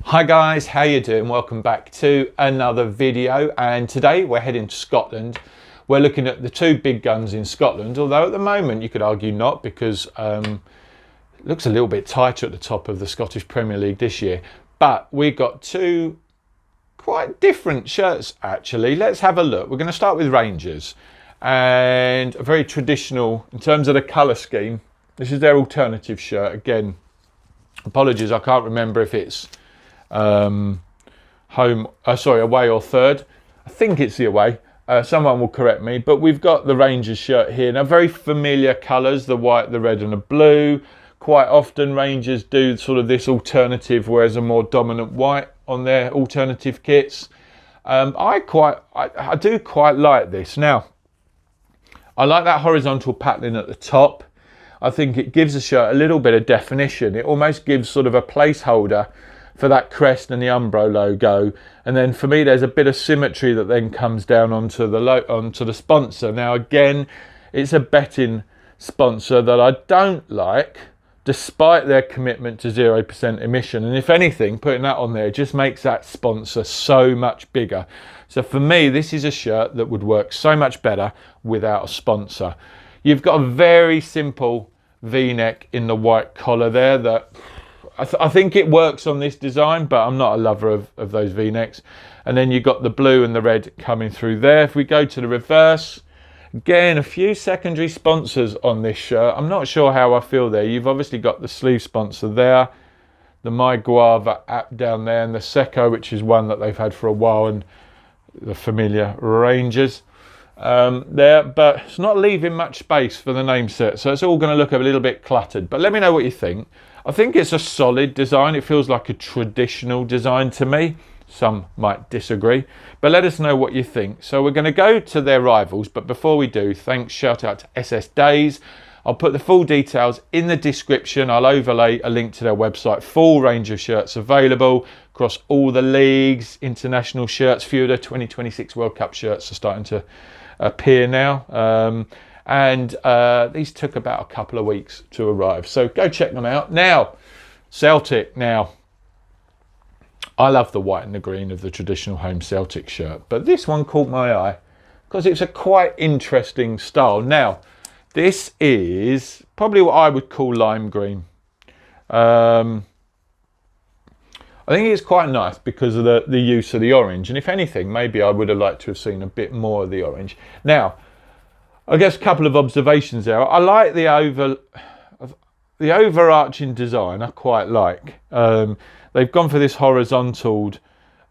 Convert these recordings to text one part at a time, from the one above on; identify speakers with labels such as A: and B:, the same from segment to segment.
A: Hi guys, how you doing? Welcome back to another video, and today we're heading to Scotland. We're looking at the two big guns in Scotland, although at the moment you could argue not, because it looks a little bit tighter at the top of the Scottish Premier League this year. But we've got two quite different shirts actually. Let's have a look. We're going to start with Rangers, and a very traditional in terms of the colour scheme. This is their alternative shirt. Again, apologies, I can't remember if it's away or third. I think it's the away. Someone will correct me, but we've got the Rangers shirt here. Now, very familiar colours, the white, the red and the blue. Quite often Rangers do sort of this alternative, whereas a more dominant white on their alternative kits. I do quite like this. Now, I like that horizontal patterning at the top. I think it gives the shirt a little bit of definition. It almost gives sort of a placeholder for that crest and the Umbro logo, and then for me there's a bit of symmetry that then comes down onto the sponsor. Now again, it's a betting sponsor that I don't like, despite their commitment to 0% emission, and if anything, putting that on there just makes that sponsor so much bigger. So for me, this is a shirt that would work so much better without a sponsor. You've got a very simple V-neck in the white collar there that I think it works on this design, but I'm not a lover of those V-necks. And then you've got the blue and the red coming through there. If we go to the reverse, again, a few secondary sponsors on this shirt. I'm not sure how I feel there. You've obviously got the sleeve sponsor there, the My Guava app down there, and the Seco, which is one that they've had for a while, and the familiar Rangers there, but it's not leaving much space for the name set, so it's all going to look a little bit cluttered. But let me know what you think. I think it's a solid design. It feels like a traditional design to me. Some might disagree, but let us know what you think. So we're going to go to their rivals, but before we do, shout out to SS Days. I'll put the full details in the description. I'll overlay a link to their website. Full range of shirts available across all the leagues, international shirts. Few of the 2026 World Cup shirts are starting to appear now. These took about a couple of weeks to arrive, so go check them out. Now, Celtic. Now, I love the white and the green of the traditional home Celtic shirt, but this one caught my eye because it's a quite interesting style. Now, this is probably what I would call lime green. I think it's quite nice because of the use of the orange, and if anything, maybe I would have liked to have seen a bit more of the orange. Now, I guess a couple of observations there. I like the overarching design. I quite like. They've gone for this horizontal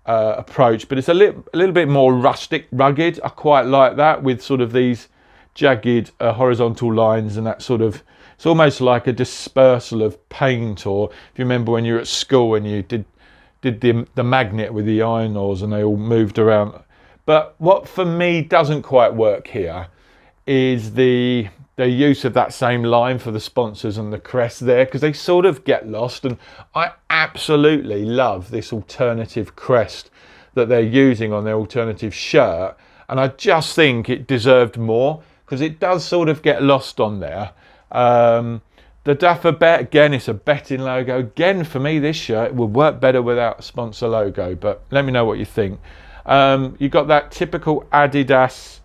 A: approach, but it's a little bit more rustic, rugged. I quite like that, with sort of these jagged horizontal lines and that sort of. It's almost like a dispersal of paint, or if you remember when you were at school and you did the magnet with the iron ores and they all moved around. But what for me doesn't quite work here is the use of that same line for the sponsors and the crest there, because they sort of get lost. And I absolutely love this alternative crest that they're using on their alternative shirt, and I just think it deserved more, because it does sort of get lost on there. The Duffer Bet, again, it's a betting logo. Again, for me, this shirt would work better without a sponsor logo, but let me know what you think. You've got that typical Adidas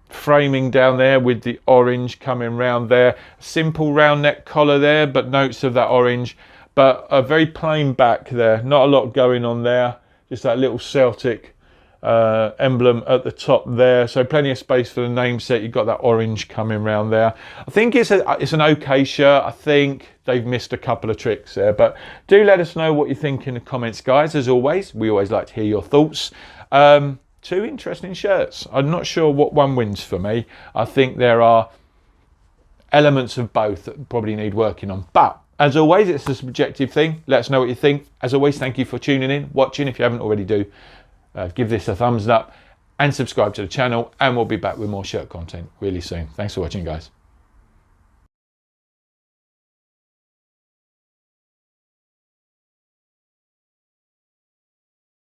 A: framing down there with the orange coming round there. Simple round neck collar there, but notes of that orange, but a very plain back there. Not a lot going on there. Just that little Celtic emblem at the top there. So plenty of space for the name set. You've got that orange coming round there. I think it's an okay shirt. I think they've missed a couple of tricks there, but do let us know what you think in the comments, guys. As always, we always like to hear your thoughts. Two interesting shirts. I'm not sure what one wins for me. I think there are elements of both that probably need working on. But as always, it's a subjective thing. Let us know what you think. As always, thank you for tuning in, watching. If you haven't already, give this a thumbs up and subscribe to the channel. And we'll be back with more shirt content really soon. Thanks for watching, guys.